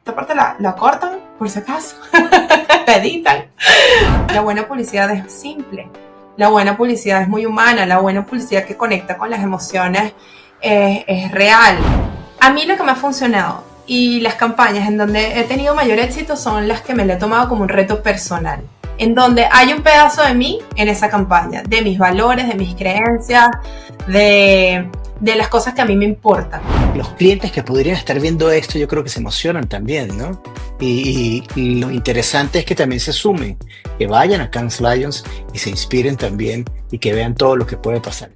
esta parte la cortan, por si acaso, la editan. La buena publicidad es simple, la buena publicidad es muy humana, la buena publicidad que conecta con las emociones es real. A mí lo que me ha funcionado y las campañas en donde he tenido mayor éxito son las que me lo he tomado como un reto personal, en donde hay un pedazo de mí en esa campaña, de mis valores, de mis creencias, de las cosas que a mí me importan. Los clientes que podrían estar viendo esto yo creo que se emocionan también, ¿no? Y lo interesante es que también se sumen, que vayan a Cannes Lions y se inspiren también y que vean todo lo que puede pasar.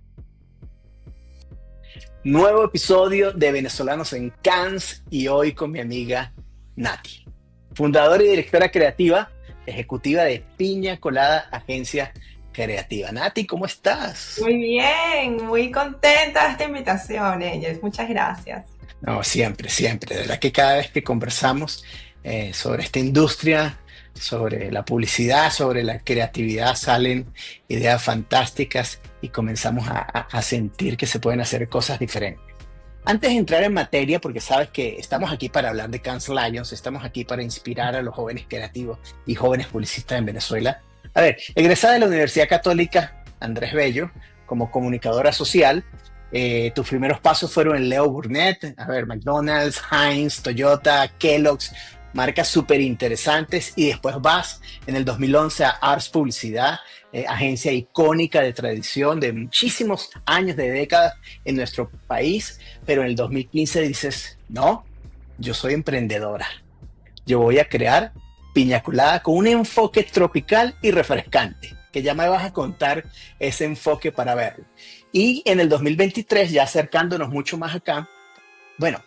Nuevo episodio de Venezolanos en Cannes y hoy con mi amiga Nati, fundadora y directora creativa, ejecutiva de Piña Colada Agencia Creativa. Nati, ¿cómo estás? Muy bien, muy contenta de esta invitación, Angel. Muchas gracias. No, siempre, siempre. De verdad que cada vez que conversamos sobre esta industria, sobre la publicidad, sobre la creatividad, salen ideas fantásticas y comenzamos a sentir que se pueden hacer cosas diferentes. Antes de entrar en materia, porque sabes que estamos aquí para hablar de Cannes Lions, estamos aquí para inspirar a los jóvenes creativos y jóvenes publicistas en Venezuela. A ver, egresada de la Universidad Católica Andrés Bello como comunicadora social, tus primeros pasos fueron en Leo Burnett, a ver, McDonald's, Heinz, Toyota, Kellogg's, marcas súper interesantes, y después vas en el 2011 a Ars Publicidad, agencia icónica de tradición de muchísimos años, de décadas en nuestro país, pero en el 2015 dices, no, yo soy emprendedora, yo voy a crear Piña Colada con un enfoque tropical y refrescante, que ya me vas a contar ese enfoque para verlo. Y en el 2023, ya acercándonos mucho más acá, bueno,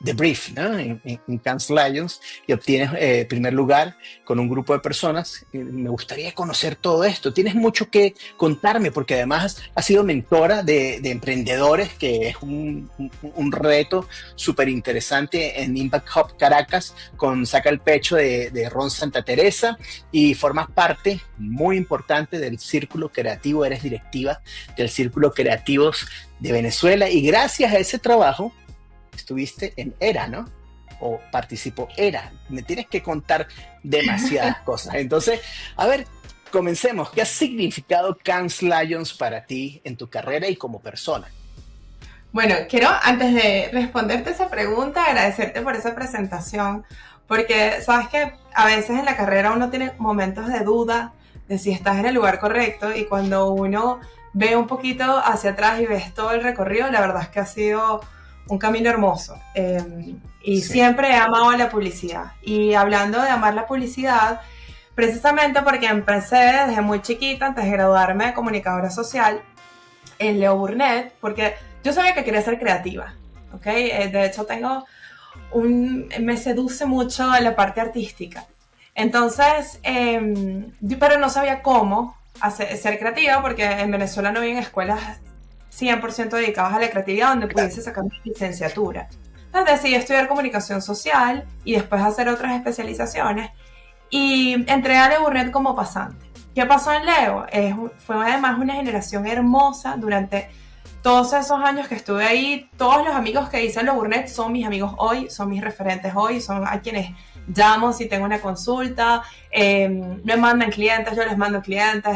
The Brief, ¿no? En Cannes Lions, y obtienes primer lugar con un grupo de personas. Me gustaría conocer todo esto. Tienes mucho que contarme porque además has sido mentora de emprendedores, que es un reto súper interesante en Impact Hub Caracas con Saca el Pecho de Ron Santa Teresa, y formas parte muy importante del Círculo Creativo, eres directiva del Círculo Creativos de Venezuela, y gracias a ese trabajo estuviste en ERA, ¿no? O participó ERA. Me tienes que contar demasiadas cosas. Entonces, a ver, comencemos. ¿Qué ha significado Cannes Lions para ti en tu carrera y como persona? Bueno, quiero, antes de responderte esa pregunta, agradecerte por esa presentación, porque sabes que a veces en la carrera uno tiene momentos de duda de si estás en el lugar correcto, y cuando uno ve un poquito hacia atrás y ves todo el recorrido, la verdad es que ha sido un camino hermoso, y sí, siempre he amado la publicidad. Y hablando de amar la publicidad, precisamente porque empecé desde muy chiquita, antes de graduarme de comunicadora social en Leo Burnett, porque yo sabía que quería ser creativa, ¿ok? De hecho me seduce mucho la parte artística. Entonces, pero no sabía cómo ser creativa, porque en Venezuela no había escuelas 100% dedicadas a la creatividad donde pudiese sacar mi licenciatura. Entonces decidí estudiar comunicación social y después hacer otras especializaciones, y entré a Leo Burnett como pasante. ¿Qué pasó en Leo? Fue además una generación hermosa. Durante todos esos años que estuve ahí, todos los amigos que hice en Leo Burnett son mis amigos hoy, son mis referentes hoy, son a quienes llamo si tengo una consulta, me mandan clientes, yo les mando clientes.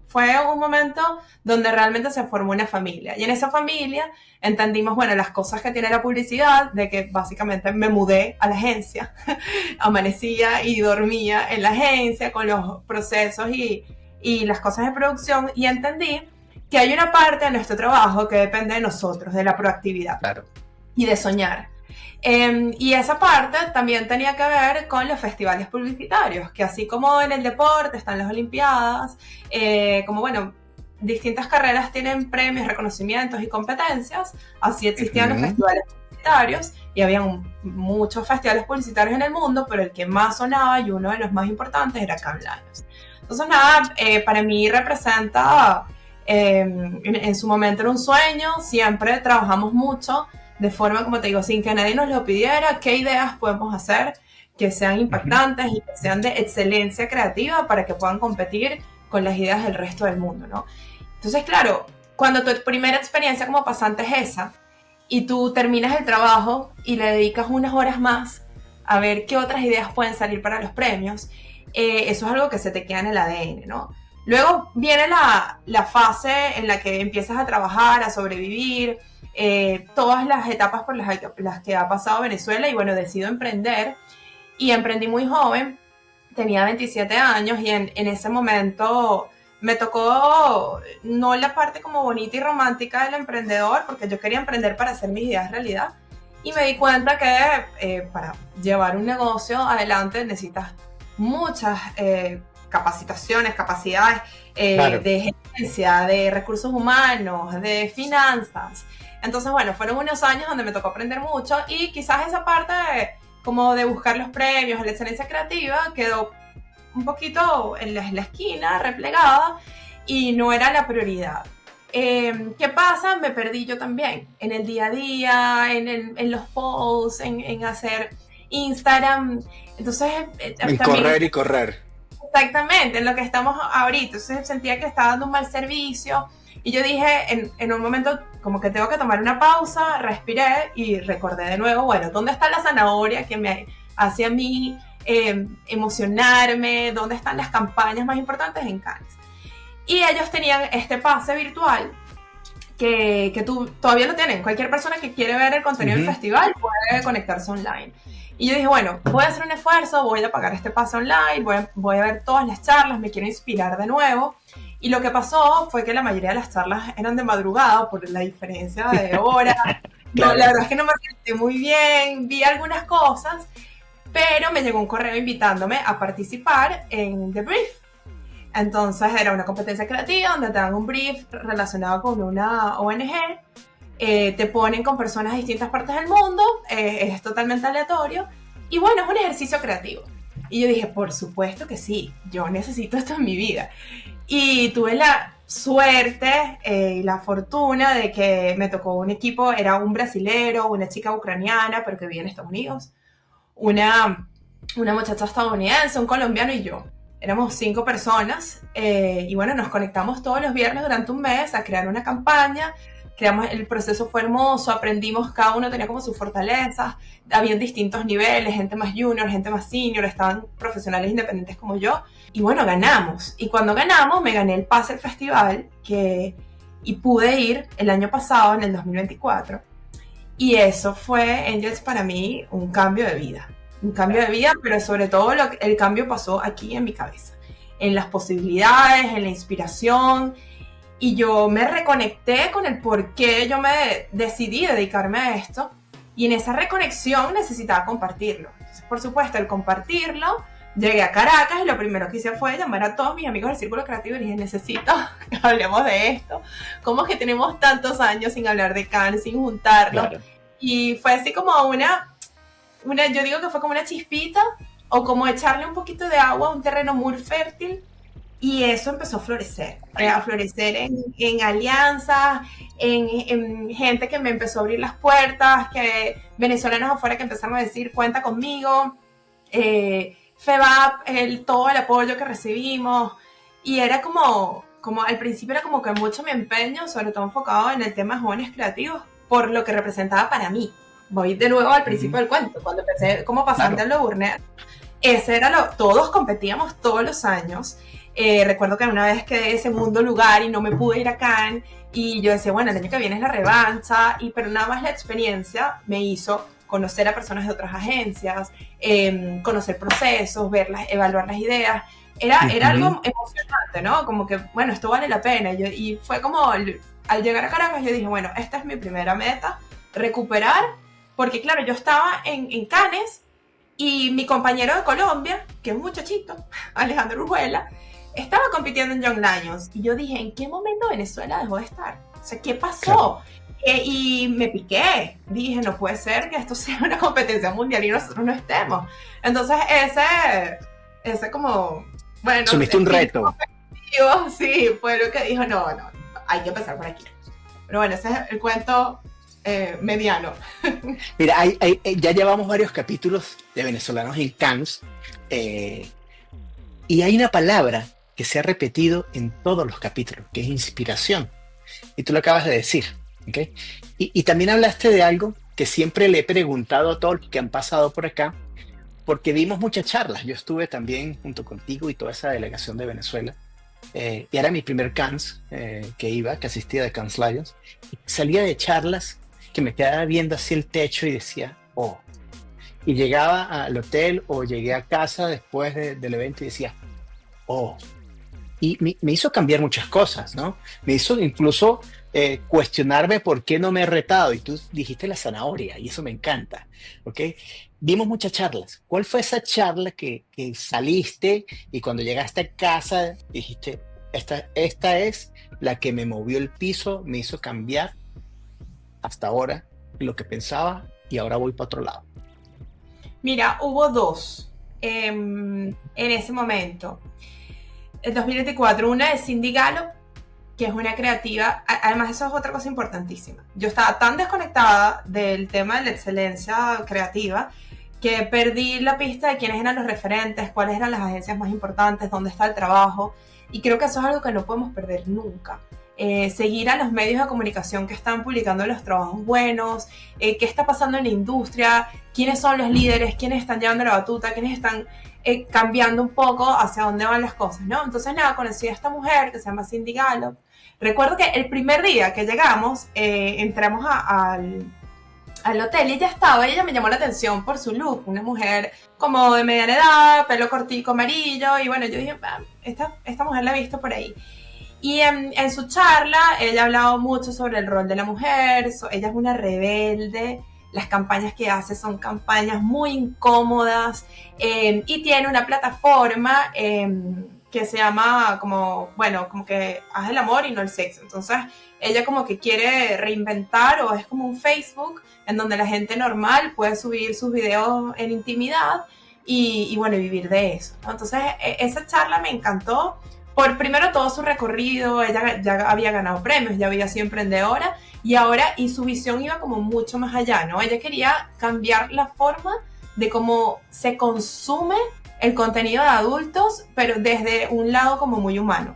Fue un momento donde realmente se formó una familia, y en esa familia entendimos, bueno, las cosas que tiene la publicidad, de que básicamente me mudé a la agencia, amanecía y dormía en la agencia con los procesos y las cosas de producción, y entendí que hay una parte de nuestro trabajo que depende de nosotros, de la proactividad, claro, y de soñar. Y esa parte también tenía que ver con los festivales publicitarios, que así como en el deporte están las olimpiadas, como bueno, distintas carreras tienen premios, reconocimientos y competencias, así existían los festivales publicitarios, y había muchos festivales publicitarios en el mundo, pero el que más sonaba y uno de los más importantes era Cannes Lions. Entonces nada, para mí representa, en su momento era un sueño. Siempre trabajamos mucho de forma, como te digo, sin que nadie nos lo pidiera, qué ideas podemos hacer que sean impactantes y que sean de excelencia creativa para que puedan competir con las ideas del resto del mundo, ¿no? Entonces, claro, cuando tu primera experiencia como pasante es esa, y tú terminas el trabajo y le dedicas unas horas más a ver qué otras ideas pueden salir para los premios, eso es algo que se te queda en el ADN, ¿no? Luego viene la fase en la que empiezas a trabajar, a sobrevivir, todas las etapas por las que ha pasado Venezuela y bueno, decido emprender y emprendí muy joven, tenía 27 años y en ese momento me tocó no la parte como bonita y romántica del emprendedor, porque yo quería emprender para hacer mis ideas realidad. Y me di cuenta que para llevar un negocio adelante necesitas muchas capacitaciones, capacidades Claro. de gerencia, de recursos humanos, de finanzas. Entonces, bueno, fueron unos años donde me tocó aprender mucho y quizás esa parte como de buscar los premios, la excelencia creativa, quedó un poquito en la esquina, replegada, y no era la prioridad. ¿Qué pasa? Me perdí yo también en el día a día, en los posts, en hacer Instagram. Entonces, En también correr y correr. exactamente en lo que estamos ahorita. Entonces sentía que estaba dando un mal servicio y yo dije en un momento como que tengo que tomar una pausa, respiré y recordé de nuevo, bueno, ¿dónde está la zanahoria que me hace a mí emocionarme? ¿Dónde están las campañas más importantes en Cannes? Y ellos tenían este pase virtual que tú, todavía lo tienen. Cualquier persona que quiere ver el contenido del festival puede conectarse online. Y yo dije, bueno, voy a hacer un esfuerzo, voy a pagar este pase online, voy a ver todas las charlas, me quiero inspirar de nuevo. Y lo que pasó fue que la mayoría de las charlas eran de madrugada por la diferencia de hora. No, la Claro. verdad es que no me sentí muy bien, vi algunas cosas, pero me llegó un correo invitándome a participar en The Brief. Entonces era una competencia creativa donde te dan un brief relacionado con una ONG, te ponen con personas de distintas partes del mundo, es totalmente aleatorio y bueno, es un ejercicio creativo. Y yo dije, por supuesto que sí, yo necesito esto en mi vida. Y tuve la suerte y la fortuna de que me tocó un equipo, era un brasilero, una chica ucraniana, pero que vive en Estados Unidos, una, una muchacha estadounidense, un colombiano y yo. Éramos 5 personas y bueno, nos conectamos todos los viernes durante un mes a crear una campaña. Creamos, el proceso fue hermoso, aprendimos, cada uno tenía como sus fortalezas, habían distintos niveles, gente más junior, gente más senior, estaban profesionales independientes como yo. Y bueno, ganamos. Y cuando ganamos, me gané el pase al festival y pude ir el año pasado, en el 2024. Y eso fue, Angels, para mí un cambio de vida. Un cambio de vida, pero sobre todo el cambio pasó aquí en mi cabeza. En las posibilidades, en la inspiración. Y yo me reconecté con el por qué yo me decidí dedicarme a esto. Y en esa reconexión necesitaba compartirlo. Entonces, por supuesto, el compartirlo, llegué a Caracas y lo primero que hice fue llamar a todos mis amigos del Círculo Creativo y dije, necesito que hablemos de esto. ¿Cómo es que tenemos tantos años sin hablar de Cannes, sin juntarnos? Claro. Y fue así como yo digo que fue como una chispita o como echarle un poquito de agua a un terreno muy fértil y eso empezó a florecer en alianzas, en gente que me empezó a abrir las puertas, que venezolanos afuera que empezaron a decir cuenta conmigo, FEBAP, todo el apoyo que recibimos y era como al principio era como que mucho mi empeño, sobre todo enfocado en el tema de jóvenes creativos, por lo que representaba para mí. Voy de nuevo al principio del cuento, cuando empecé como pasante Claro. en Loburner, todos competíamos todos los años. Recuerdo que una vez quedé en segundo lugar y no me pude ir a Cannes y yo decía, bueno, el año que viene es la revancha, pero nada más la experiencia me hizo conocer a personas de otras agencias, conocer procesos, evaluar las ideas. Era algo emocionante, ¿no? Como que, bueno, esto vale la pena. Y fue como, al llegar a Caracas, yo dije, bueno, esta es mi primera meta, recuperar, porque claro, yo estaba en Cannes y mi compañero de Colombia, que es un muchachito, Alejandro Urjuela, estaba compitiendo en Young Lions. Y yo dije, ¿en qué momento Venezuela dejó de estar? O sea, ¿qué pasó? Claro. Y me piqué. Dije, no puede ser que esto sea una competencia mundial y nosotros no estemos. Entonces, ese como, bueno, Asumiste un reto. sí, fue lo que dijo, no, hay que empezar por aquí. Pero bueno, ese es el cuento mediano. Mira, ya llevamos varios capítulos de venezolanos en Cannes y hay una palabra que se ha repetido en todos los capítulos, que es inspiración. Y tú lo acabas de decir, ¿ok? Y también hablaste de algo que siempre le he preguntado a todos los que han pasado por acá, porque dimos muchas charlas. Yo estuve también junto contigo y toda esa delegación de Venezuela. Y era mi primer Cannes que asistía de Cannes Lions. Y salía de charlas que me quedaba viendo así el techo y decía, oh. Y llegaba al hotel o llegué a casa después del evento y decía, oh. Y me hizo cambiar muchas cosas, ¿no? Me hizo incluso cuestionarme por qué no me he retado. Y tú dijiste la zanahoria, y eso me encanta, ¿ok? Dimos muchas charlas. ¿Cuál fue esa charla que saliste y cuando llegaste a casa dijiste, esta es la que me movió el piso, me hizo cambiar hasta ahora lo que pensaba y ahora voy para otro lado? Mira, hubo dos en ese momento. En 2024, una es Cindy Gallup, que es una creativa. Además, eso es otra cosa importantísima. Yo estaba tan desconectada del tema de la excelencia creativa que perdí la pista de quiénes eran los referentes, cuáles eran las agencias más importantes, dónde está el trabajo. Y creo que eso es algo que no podemos perder nunca. Seguir a los medios de comunicación que están publicando los trabajos buenos, qué está pasando en la industria, quiénes son los líderes, quiénes están llevando la batuta, quiénes están cambiando un poco hacia dónde van las cosas, ¿no? Entonces, nada, conocí a esta mujer que se llama Cindy Gallup. Recuerdo que el primer día que llegamos, entramos al hotel y ella estaba, y ella me llamó la atención por su look, una mujer como de mediana edad, pelo cortico amarillo, y bueno, yo dije, esta mujer la he visto por ahí. Y en su charla, ella ha hablado mucho sobre el rol de la mujer, ella es una rebelde, las campañas que hace son campañas muy incómodas, y tiene una plataforma que se llama como que haz el amor y no el sexo. Entonces, ella como que quiere reinventar, o es como un Facebook en donde la gente normal puede subir sus videos en intimidad y bueno, vivir de eso, ¿no? Entonces, esa charla me encantó. Por primero todo su recorrido, ella ya había ganado premios, ya había sido emprendedora y su visión iba como mucho más allá, ¿no? Ella quería cambiar la forma de cómo se consume el contenido de adultos, pero desde un lado como muy humano.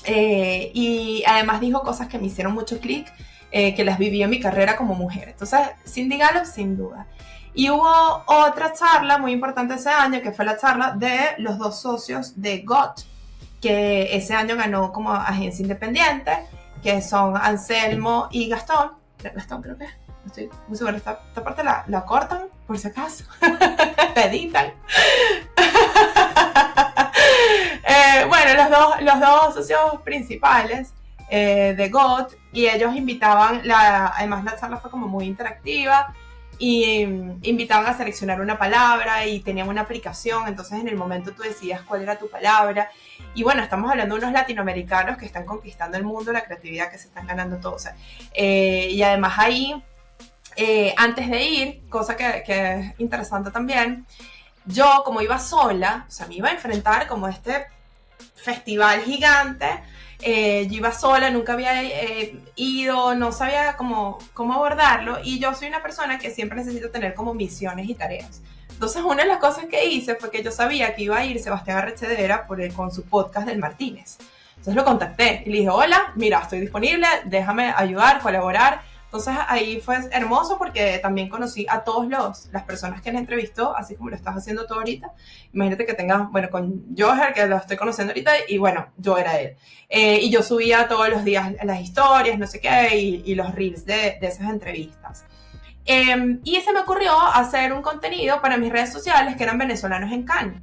Y además dijo cosas que me hicieron mucho clic, que las viví en mi carrera como mujer. Entonces, Cindy Gallup, sin duda. Y hubo otra charla muy importante ese año, que fue la charla de los dos socios de GOT, que ese año ganó como agencia independiente, que son Anselmo y Gastón. Gastón creo que es, no estoy muy segura, esta parte la cortan, por si acaso, la editan. Bueno, los dos socios principales de GOT, y ellos invitaban, además la charla fue como muy interactiva, y invitaban a seleccionar una palabra y tenían una aplicación, entonces en el momento tú decías cuál era tu palabra. Y bueno, estamos hablando de unos latinoamericanos que están conquistando el mundo, la creatividad, que se están ganando todo. O sea, y además ahí, antes de ir, cosa que es interesante también, yo como iba sola, o sea, me iba a enfrentar como este festival gigante. Yo iba sola, nunca había ido, no sabía cómo abordarlo, y yo soy una persona que siempre necesito tener como misiones y tareas. Entonces, una de las cosas que hice fue que yo sabía que iba a ir Sebastián Arrechedera con su podcast del Martínez. Entonces lo contacté y le dije, hola, mira, estoy disponible, déjame ayudar, colaborar. Entonces ahí fue hermoso porque también conocí a todas las personas que él entrevistó, así como lo estás haciendo tú ahorita. Imagínate que tengas, bueno, con Joher, que lo estoy conociendo ahorita, y bueno, yo era él. Y yo subía todos los días las historias, no sé qué, y los reels de esas entrevistas. Y se me ocurrió hacer un contenido para mis redes sociales que eran venezolanos en Cannes.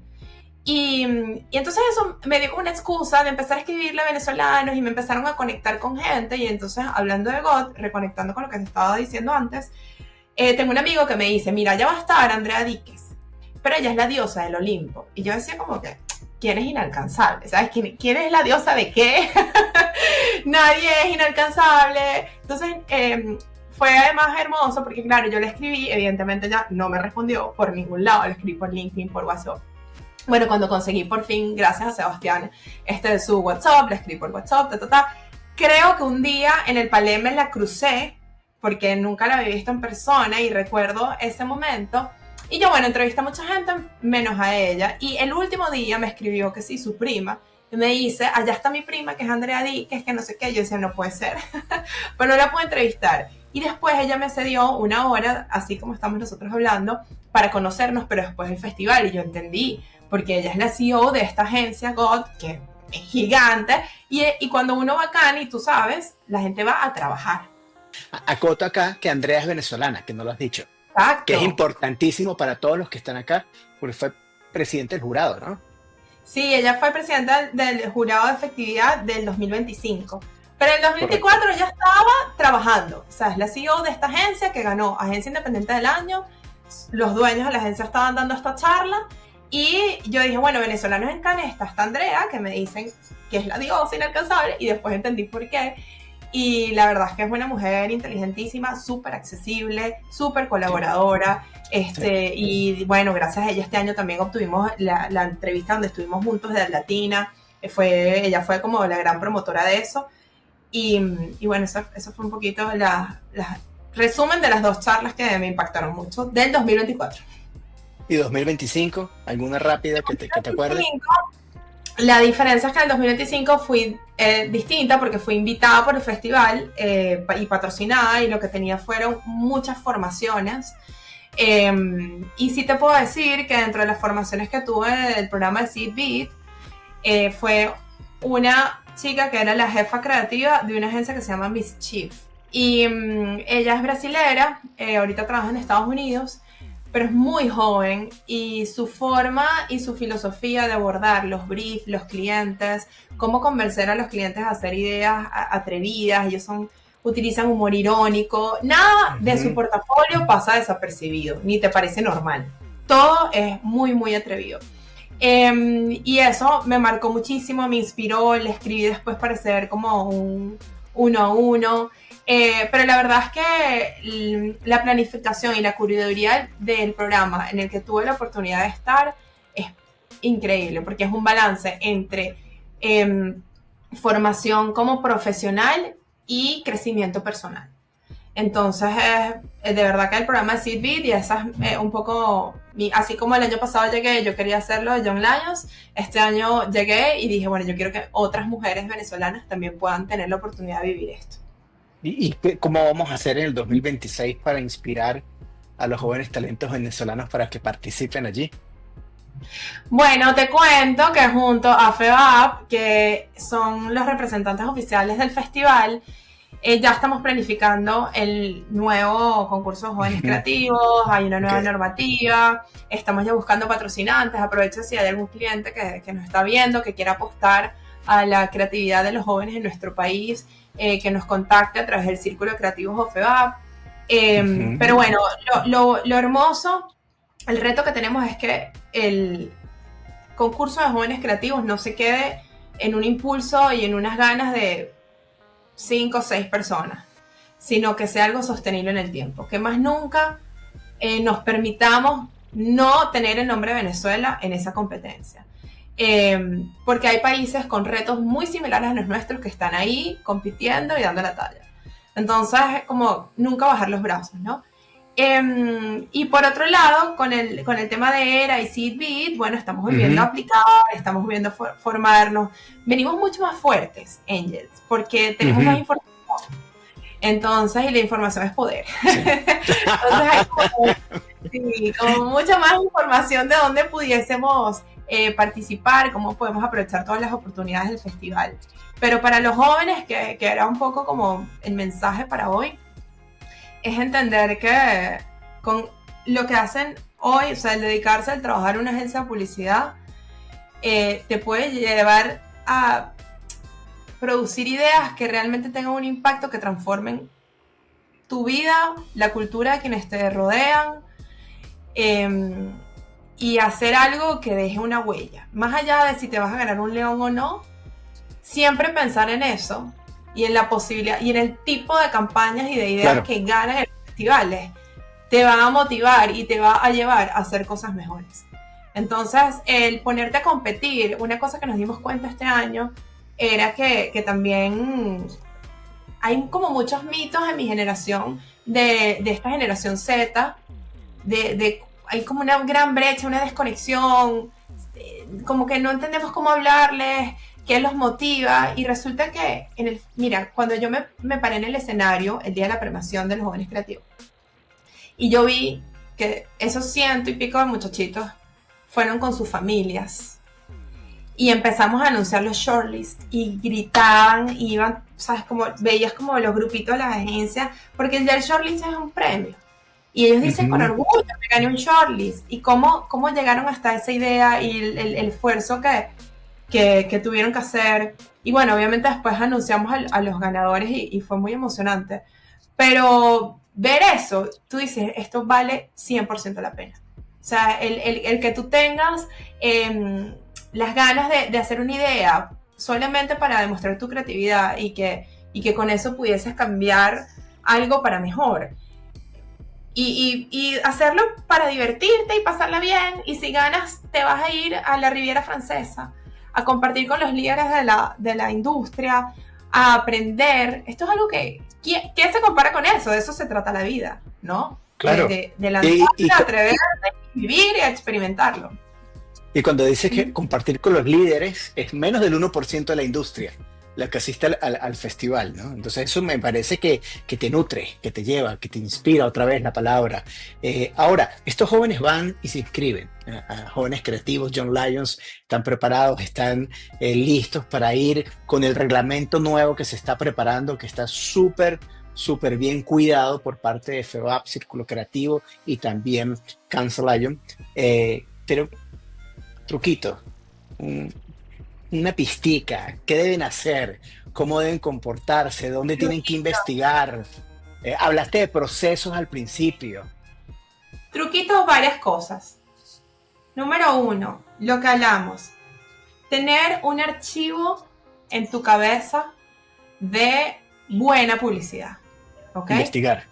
Y entonces eso me dio como una excusa de empezar a escribirle a venezolanos, y me empezaron a conectar con gente. Y entonces, hablando de GOT, reconectando con lo que te estaba diciendo antes, tengo un amigo que me dice, mira, ya va a estar Andrea Díquez, pero ella es la diosa del Olimpo. Y yo decía como que, ¿quién es inalcanzable? ¿Sabes? ¿Quién es la diosa de qué? Nadie es inalcanzable. Entonces, fue además hermoso porque, claro, yo le escribí, evidentemente ella no me respondió por ningún lado, le escribí por LinkedIn, por WhatsApp. Bueno, cuando conseguí por fin, gracias a Sebastián, su WhatsApp, le escribí por WhatsApp, creo que un día en el Palais me la crucé, porque nunca la había visto en persona, y recuerdo ese momento. Y yo, bueno, entrevisté a mucha gente, menos a ella, y el último día me escribió que sí, su prima, y me dice, allá está mi prima, que es Andrea Díquez, que no sé qué. Yo decía, no puede ser, pero no la puedo entrevistar. Y después ella me cedió una hora, así como estamos nosotros hablando, para conocernos, pero después del festival, y yo entendí, porque ella es la CEO de esta agencia GOT, que es gigante, y cuando uno va a Cannes, y tú sabes, la gente va a trabajar. Acoto acá que Andrea es venezolana, que no lo has dicho, que es Exacto. importantísimo para todos los que están acá, porque fue presidente del jurado, ¿no? Sí, ella fue presidenta del jurado de efectividad del 2025. Pero en el Correcto. 2024 ella estaba trabajando. O sea, es la CEO de esta agencia que ganó Agencia Independiente del Año. Los dueños de la agencia estaban dando esta charla. Y yo dije, bueno, venezolanos en Cannes, está Andrea, que me dicen que es la diosa inalcanzable. Y después entendí por qué. Y la verdad es que es una mujer inteligentísima, súper accesible, súper Sí, colaboradora. sí. Y bueno, gracias a ella este año también obtuvimos la entrevista donde estuvimos juntos de Latina. Ella fue como la gran promotora de eso. Y bueno, eso fue un poquito resumen de las dos charlas que me impactaron mucho del 2024. ¿Y 2025? ¿Alguna rápida que te acuerdes? La diferencia es que en el 2025 fui distinta porque fui invitada por el festival y patrocinada, y lo que tenía fueron muchas formaciones. Y sí te puedo decir que dentro de las formaciones que tuve del programa de Seed Beat, fue una chica que era la jefa creativa de una agencia que se llama Mischief. Y ella es brasilera, ahorita trabaja en Estados Unidos, pero es muy joven, y su forma y su filosofía de abordar los briefs, los clientes, cómo convencer a los clientes a hacer ideas atrevidas. Utilizan humor irónico, nada de su Ujú. portafolio pasa desapercibido, ni te parece normal. Todo es muy, muy atrevido. Y eso me marcó muchísimo, me inspiró, le escribí después para hacer como un uno a uno. Pero la verdad es que la planificación y la curaduría del programa en el que tuve la oportunidad de estar es increíble, porque es un balance entre formación como profesional y crecimiento personal. Entonces, de verdad que el programa de Seed Beat, y esa es un poco, así como el año pasado llegué, yo quería hacerlo de Young Lions, este año llegué y dije, bueno, yo quiero que otras mujeres venezolanas también puedan tener la oportunidad de vivir esto. ¿Cómo vamos a hacer en el 2026 para inspirar a los jóvenes talentos venezolanos para que participen allí? Bueno, te cuento que junto a FEBAP, que son los representantes oficiales del festival, ya estamos planificando el nuevo concurso de jóvenes Ujú. creativos, hay una Ok. nueva normativa, estamos ya buscando patrocinantes. Aprovecho si hay algún cliente que nos está viendo, que quiera apostar a la creatividad de los jóvenes en nuestro país, que nos contacte a través del Círculo de Creativos OFEBAP. Pero Ujú. bueno, lo hermoso, el reto que tenemos es que el concurso de jóvenes creativos no se quede en un impulso y en unas ganas de 5 o 6 personas, sino que sea algo sostenible en el tiempo, que más nunca nos permitamos no tener el nombre de Venezuela en esa competencia. Porque hay países con retos muy similares a los nuestros que están ahí compitiendo y dando la talla. Entonces, como nunca bajar los brazos, ¿no? Y por otro lado, con el tema de ERA y Seedbeat, bueno, estamos volviendo a Ujú. aplicar, estamos volviendo a formarnos. Venimos mucho más fuertes, Angels, porque tenemos más Ujú. información. Entonces, y la información es poder. Sí. Entonces, hay sí, como mucha más información de dónde pudiésemos participar, cómo podemos aprovechar todas las oportunidades del festival. Pero para los jóvenes, que era un poco como el mensaje para hoy, es entender que con lo que hacen hoy, o sea, el dedicarse al trabajar en una agencia de publicidad, te puede llevar a producir ideas que realmente tengan un impacto, que transformen tu vida, la cultura de quienes te rodean, eh, y hacer algo que deje una huella. Más allá de si te vas a ganar un león o no, siempre pensar en eso y en la posibilidad y en el tipo de campañas y de ideas Claro. que ganan en los festivales te va a motivar y te va a llevar a hacer cosas mejores. Entonces, el ponerte a competir, una cosa que nos dimos cuenta este año era que también hay como muchos mitos en mi generación, de esta generación Z, hay como una gran brecha, una desconexión, como que no entendemos cómo hablarles, qué los motiva, y resulta que, mira, cuando yo me paré en el escenario el día de la premiación de los jóvenes creativos, y yo vi que esos ciento y pico de muchachitos fueron con sus familias. Y empezamos a anunciar los shortlists y gritaban, y iban, ¿sabes? Como, veías como los grupitos de las agencias, porque el shortlist es un premio. Y ellos dicen con Ujú. orgullo, me gané un shortlist. Y cómo llegaron hasta esa idea y el esfuerzo que tuvieron que hacer. Y bueno, obviamente después anunciamos a los ganadores y fue muy emocionante. Pero ver eso, tú dices, esto vale 100% la pena. O sea, el que tú tengas las ganas de hacer una idea solamente para demostrar tu creatividad y que con eso pudieses cambiar algo para mejor. Y hacerlo para divertirte y pasarla bien. Y si ganas, te vas a ir a la Riviera Francesa a compartir con los líderes de la industria, a aprender. Esto es algo ¿qué se compara con eso? De eso se trata la vida, ¿no? Claro. De Y, lanzarte, y, atreverte, vivir y experimentarlo. y cuando dices que compartir con los líderes es menos del 1% de la industria la que asiste al festival, ¿no? Entonces eso me parece que te nutre, que te lleva, que te inspira otra vez la palabra. Ahora, estos jóvenes van y se inscriben, jóvenes creativos, Young Lions, están preparados, están listos para ir con el reglamento nuevo que se está preparando, que está súper bien cuidado por parte de FEBAP, Círculo Creativo y también Cancel Lion. Pero truquito, un- una pistica, qué deben hacer, cómo deben comportarse, dónde tienen que investigar. Hablaste de procesos al principio. Truquitos, varias cosas. Número uno, lo que hablamos. Tener un archivo en tu cabeza de buena publicidad. ¿Ok? Investigar.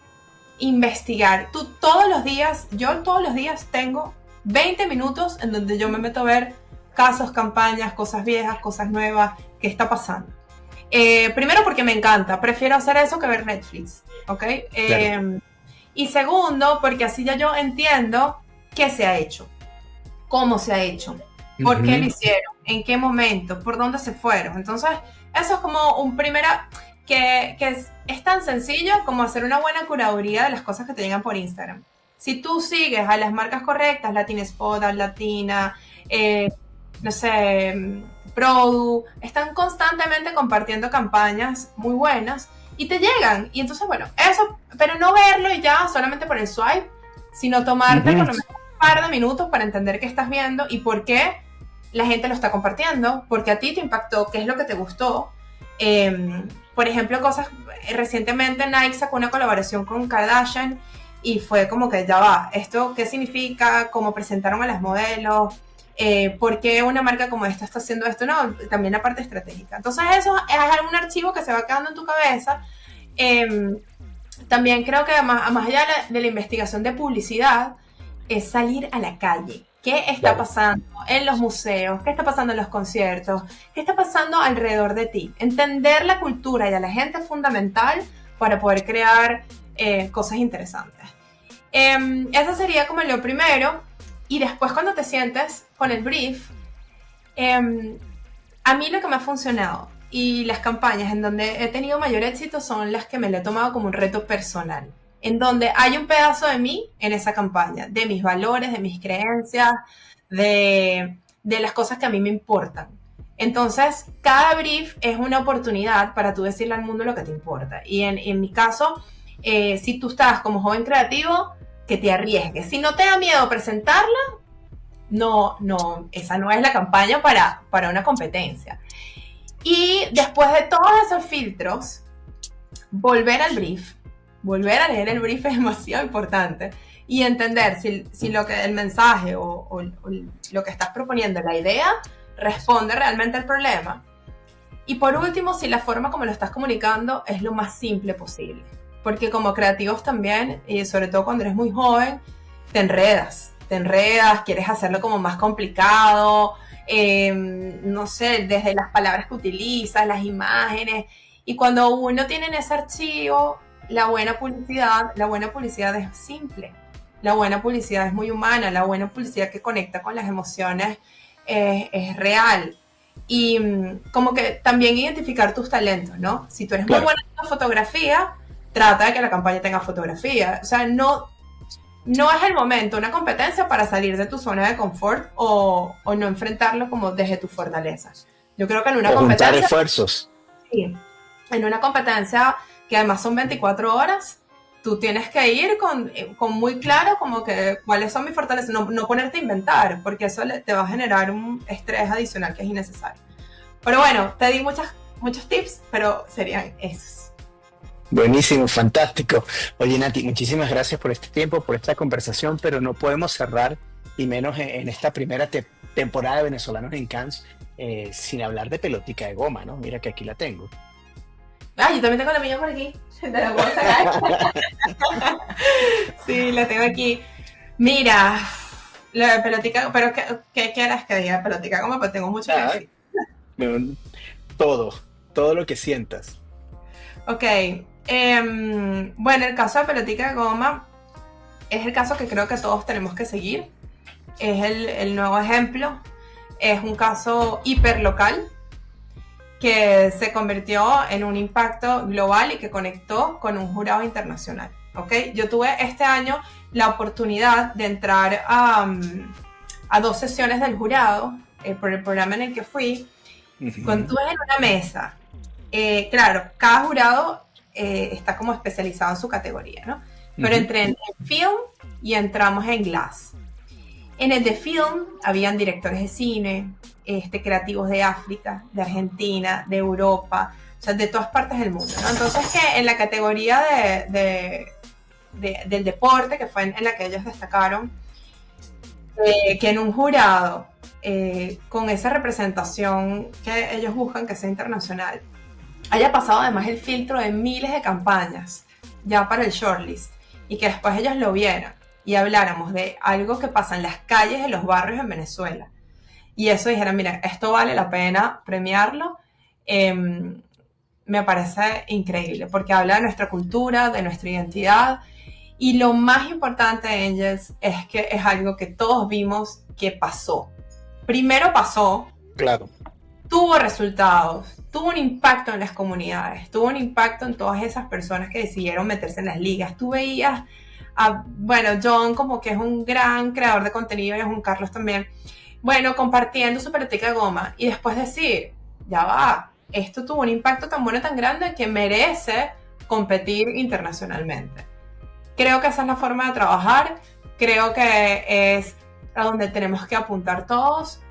Investigar. Yo todos los días tengo 20 minutos en donde yo me meto a ver casos, campañas, cosas viejas, cosas nuevas, qué está pasando. Primero porque me encanta, prefiero hacer eso que ver Netflix, ¿ok? Claro. Y segundo, porque así ya yo entiendo qué se ha hecho, cómo se ha hecho, por qué lo Ujú. hicieron, en qué momento, por dónde se fueron. Entonces, eso es como un primera, que es tan sencillo como hacer una buena curaduría de las cosas que te llegan por Instagram. Si tú sigues a las marcas correctas, Latina Spot, Latina, no sé, Produ, están constantemente compartiendo campañas muy buenas y te llegan. Y entonces, bueno, eso, pero no verlo y ya solamente por el swipe, sino tomarte por Ujú. lo menos un par de minutos para entender qué estás viendo y por qué la gente lo está compartiendo, porque a ti te impactó, qué es lo que te gustó. Por ejemplo, recientemente Nike sacó una colaboración con Kardashian y fue como que ya va, ¿esto qué significa? ¿Cómo presentaron a las modelos? ¿Por qué una marca como esta está haciendo esto? No, también la parte estratégica. Entonces eso es algún archivo que se va quedando en tu cabeza. Eh, También creo que más allá de la investigación de publicidad, es salir a la calle. ¿Qué está Claro. pasando en los museos? ¿Qué está pasando en los conciertos? ¿Qué está pasando alrededor de ti? Entender la cultura y a la gente es fundamental para poder crear cosas interesantes. Eso sería como lo primero. Y después cuando te sientes con el brief, eh, a mí lo que me ha funcionado y las campañas en donde he tenido mayor éxito son las que me lo he tomado como un reto personal, en donde hay un pedazo de mí en esa campaña, de mis valores, de mis creencias, de las cosas que a mí me importan. Entonces, cada brief es una oportunidad para tú decirle al mundo lo que te importa. Y en mi caso, si tú estás como joven creativo, que te arriesgues. Si no te da miedo presentarla, no, esa no es la campaña para una competencia. Y después de todos esos filtros, volver al brief, volver a leer el brief es demasiado importante y entender si el mensaje o lo que estás proponiendo, la idea, responde realmente al problema. Y por último, si la forma como lo estás comunicando es lo más simple posible. Porque como creativos también, y sobre todo cuando eres muy joven, te enredas, quieres hacerlo como más complicado, no sé, desde las palabras que utilizas, las imágenes. Y cuando uno tiene en ese archivo la buena publicidad es simple. La buena publicidad es muy humana, la buena publicidad que conecta con las emociones es real. Y como que también identificar tus talentos, ¿no? Si tú eres muy Claro. buena en fotografía, trata de que la campaña tenga fotografía. O sea, no, no es el momento, una competencia para salir de tu zona de confort o no enfrentarlo como desde tus fortalezas. Yo creo que en una O juntar competencia, esfuerzos. sí, en una competencia que además son 24 horas, tú tienes que ir con muy claro como que cuáles son mis fortalezas, no ponerte a inventar, porque eso te va a generar un estrés adicional que es innecesario. Pero bueno, te di muchos tips, pero serían esos. Buenísimo, fantástico. Oye, Nati, muchísimas gracias por este tiempo, por esta conversación, pero no podemos cerrar, y menos en esta primera temporada de Venezolanos en Cannes, sin hablar de pelotica de goma, ¿no? Mira que aquí la tengo. Ah, yo también tengo la mía por aquí. Te la puedo sacar. Sí, la tengo aquí. Mira, la de pelotica, pero ¿qué quieres que diga pelotica? Como pues tengo mucho que Ah, decir. me- todo, todo lo que sientas. Ok, bueno, el caso de pelotica de goma es el caso que creo que todos tenemos que seguir. Es el nuevo ejemplo. Es un caso hiperlocal que se convirtió en un impacto global y que conectó con un jurado internacional. ¿Okay? Yo tuve este año la oportunidad de entrar a 2 sesiones del jurado por el programa en el que fui. Cuando Ujú, estuve en una mesa, claro, cada jurado está como especializado en su categoría, ¿no? Pero ujú, entré en film y entramos en glass. En el de film habían directores de cine, creativos de África, de Argentina, de Europa, o sea, de todas partes del mundo, ¿no? Entonces que en la categoría del deporte, que fue en la que ellos destacaron, que en un jurado con esa representación que ellos buscan que sea internacional, haya pasado además el filtro de miles de campañas ya para el shortlist y que después ellos lo vieran y habláramos de algo que pasa en las calles de los barrios en Venezuela y eso dijeran, mira, esto vale la pena premiarlo, me parece increíble porque habla de nuestra cultura, de nuestra identidad y lo más importante, Angels, es que es algo que todos vimos que pasó. Primero pasó, claro. tuvo resultados, tuvo un impacto en las comunidades, tuvo un impacto en todas esas personas que decidieron meterse en las ligas. Tú veías bueno, John como que es un gran creador de contenido y es un Carlos también, bueno, compartiendo su pelotica de goma y después decir, ya va, esto tuvo un impacto tan bueno, tan grande que merece competir internacionalmente. Creo que esa es la forma de trabajar, creo que es a donde tenemos que apuntar todos.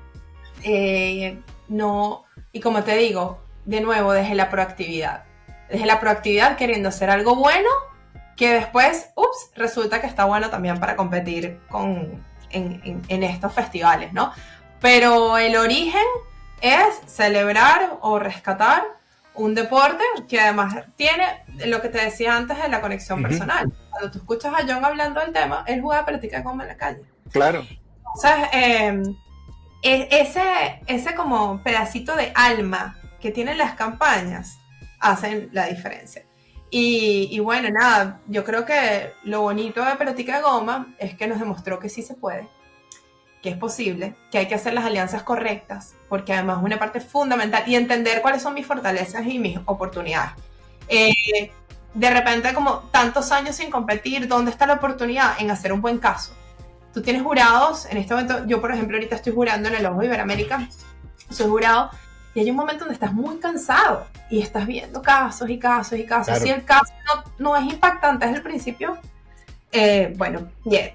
No, y como te digo, de nuevo, desde la proactividad queriendo hacer algo bueno, que después, ups, resulta que está bueno también para competir en estos festivales, ¿no? Pero el origen es celebrar o rescatar un deporte que además tiene lo que te decía antes de la conexión Ujú, personal. Cuando tú escuchas a John hablando del tema, él juega pelítica como en la calle. claro. Entonces, ese como pedacito de alma que tienen las campañas hacen la diferencia. Y bueno, nada, yo creo que lo bonito de Pelotica de Goma es que nos demostró que sí se puede, que es posible, que hay que hacer las alianzas correctas, porque además es una parte fundamental y entender cuáles son mis fortalezas y mis oportunidades. Eh, de repente, como tantos años sin competir, ¿dónde está la oportunidad? En hacer un buen caso. Tú tienes jurados, en este momento, yo por ejemplo ahorita estoy jurando en el Ojo de Iberoamérica, soy jurado, y hay un momento donde estás muy cansado y estás viendo casos y casos y casos. Si Claro, el caso no es impactante desde el principio, bueno, bien,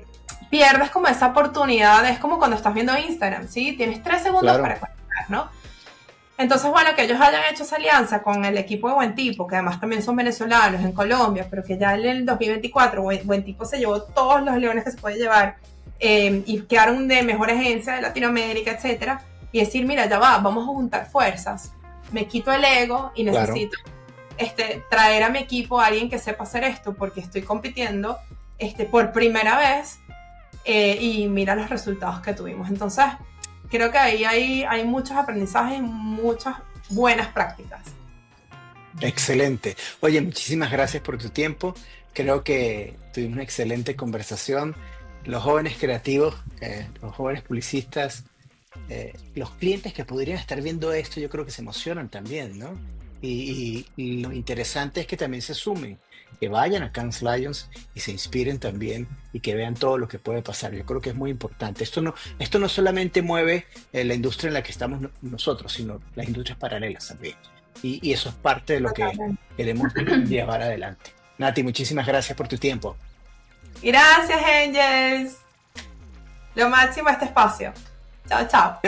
pierdes como esa oportunidad, es como cuando estás viendo Instagram, ¿sí? Tienes 3 segundos claro. para conectar, ¿no? Entonces, bueno, que ellos hayan hecho esa alianza con el equipo de Buen Tipo, que además también son venezolanos en Colombia, pero que ya en el 2024 Buen Tipo se llevó todos los leones que se puede llevar y quedaron de mejor agencia de Latinoamérica, etcétera, y decir, mira, ya va, vamos a juntar fuerzas, me quito el ego y Claro, necesito traer a mi equipo a alguien que sepa hacer esto porque estoy compitiendo por primera vez y mira los resultados que tuvimos. Entonces, creo que ahí hay muchos aprendizajes y muchas buenas prácticas. excelente. Oye, muchísimas gracias por tu tiempo. Creo que tuvimos una excelente conversación. Los jóvenes creativos, los jóvenes publicistas, los clientes que podrían estar viendo esto, yo creo que se emocionan también, ¿no? Y lo interesante es que también se sumen, que vayan a Cannes Lions y se inspiren también y que vean todo lo que puede pasar. Yo creo que es muy importante. Esto no solamente mueve la industria en la que estamos nosotros, sino las industrias paralelas también. Y eso es parte de lo que Totalmente. queremos llevar adelante. Nati, muchísimas gracias por tu tiempo. Gracias, Angels. Lo máximo este espacio. Chao, chao.